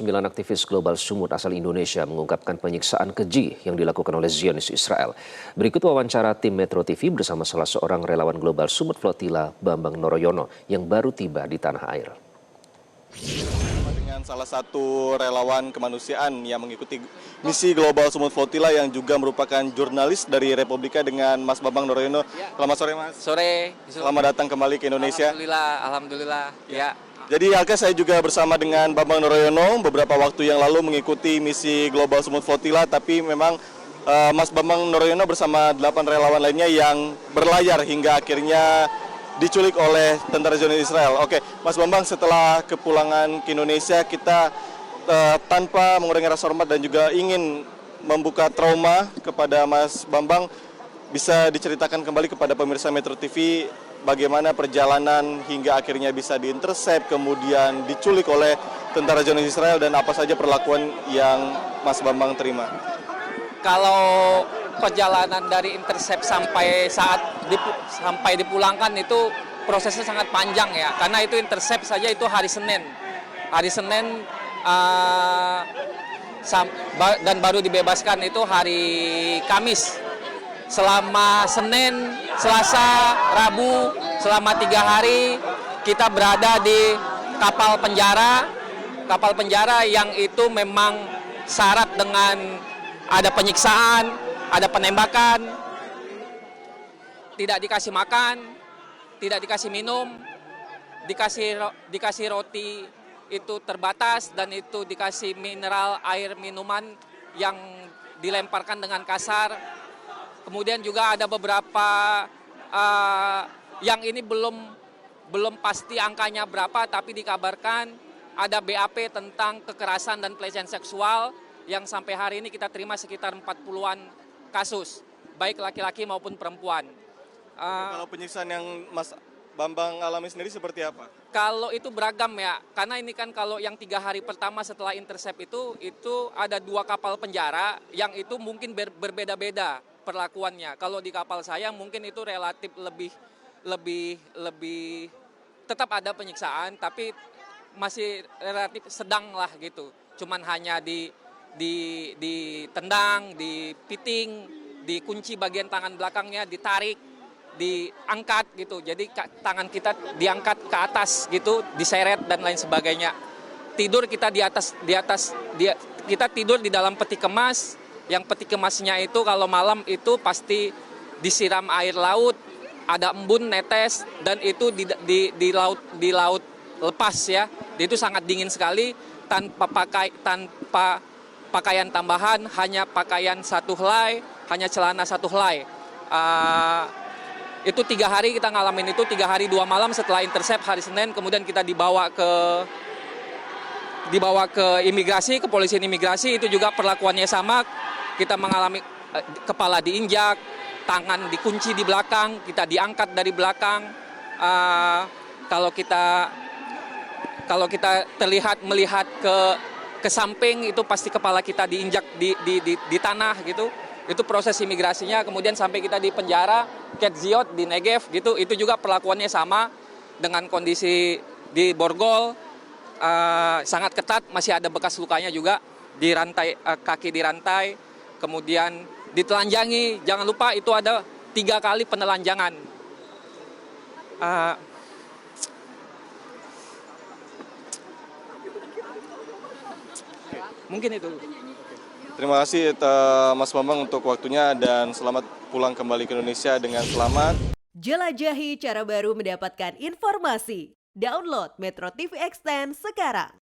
9 aktivis global Sumut asal Indonesia mengungkapkan penyiksaan keji yang dilakukan oleh Zionis Israel. Berikut wawancara tim Metro TV bersama salah seorang relawan global Sumut Flotilla, Bambang Noroyono, yang baru tiba di tanah air. Dengan salah satu relawan kemanusiaan yang mengikuti misi Global Sumut Flotilla yang juga merupakan jurnalis dari Republika dengan Mas Bambang Noroyono. Selamat sore, Mas. Sore. Selamat datang kembali ke Indonesia. Alhamdulillah. Ya. Jadi Alke, saya juga bersama dengan Bambang Noroyono beberapa waktu yang lalu mengikuti misi Global Sumut Flotilla, tapi memang Mas Bambang Noroyono bersama 8 relawan lainnya yang berlayar hingga akhirnya diculik oleh tentara Zionis Israel. Oke, Mas Bambang, setelah kepulangan ke Indonesia, kita tanpa mengurangi rasa hormat dan juga ingin membuka trauma kepada Mas Bambang, bisa diceritakan kembali kepada pemirsa Metro TV bagaimana perjalanan hingga akhirnya bisa diintersep, kemudian diculik oleh tentara Zionis Israel, dan apa saja perlakuan yang Mas Bambang terima? Kalau perjalanan dari intersep sampai sampai dipulangkan itu prosesnya sangat panjang ya, karena itu intersep saja itu hari Senin. Hari Senin dan baru dibebaskan itu hari Kamis. Selama Senin, Selasa, Rabu, selama 3 hari kita berada di kapal penjara yang itu memang syarat dengan ada penyiksaan, ada penembakan, tidak dikasih makan, tidak dikasih minum, dikasih roti itu terbatas, dan itu dikasih mineral, air minuman yang dilemparkan dengan kasar. Kemudian juga ada beberapa yang ini belum pasti angkanya berapa, tapi dikabarkan ada BAP tentang kekerasan dan pelecehan seksual yang sampai hari ini kita terima sekitar 40-an kasus, baik laki-laki maupun perempuan. Kalau penyiksaan yang Mas Bambang alami sendiri seperti apa? Kalau itu beragam ya, karena ini kan kalau yang 3 hari pertama setelah intersep itu ada 2 kapal penjara yang itu mungkin berbeda-beda perlakuannya. Kalau di kapal saya mungkin itu relatif lebih tetap ada penyiksaan, tapi masih relatif sedang lah gitu. Cuman hanya ditendang, dipiting, dikunci bagian tangan belakangnya, ditarik, diangkat gitu. Jadi tangan kita diangkat ke atas gitu, diseret dan lain sebagainya. Tidur kita kita tidur di dalam peti kemas. Yang peti kemasnya itu kalau malam itu pasti disiram air laut, ada embun netes, dan itu di laut lepas ya. Itu sangat dingin sekali, tanpa pakaian tambahan, hanya pakaian 1 helai, hanya celana 1 helai. Itu 3 hari kita ngalamin itu, 3 hari 2 malam setelah intersep hari Senin. Kemudian kita dibawa ke imigrasi, kepolisian imigrasi. Itu juga perlakuannya sama. Kita mengalami kepala diinjak, tangan dikunci di belakang, kita diangkat dari belakang. Kalau kita melihat ke samping, itu pasti kepala kita diinjak di tanah gitu. Itu proses imigrasinya. Kemudian sampai kita di penjara Ketziot di Negev gitu. Itu juga perlakuannya sama dengan kondisi di Borgol, sangat ketat, masih ada bekas lukanya juga, di rantai, kaki dirantai. Kemudian ditelanjangi, jangan lupa itu ada 3 kali penelanjangan. Mungkin itu. Terima kasih Mas Bambang untuk waktunya, dan selamat pulang kembali ke Indonesia dengan selamat. Jelajahi cara baru mendapatkan informasi. Download Metro TV Extend sekarang.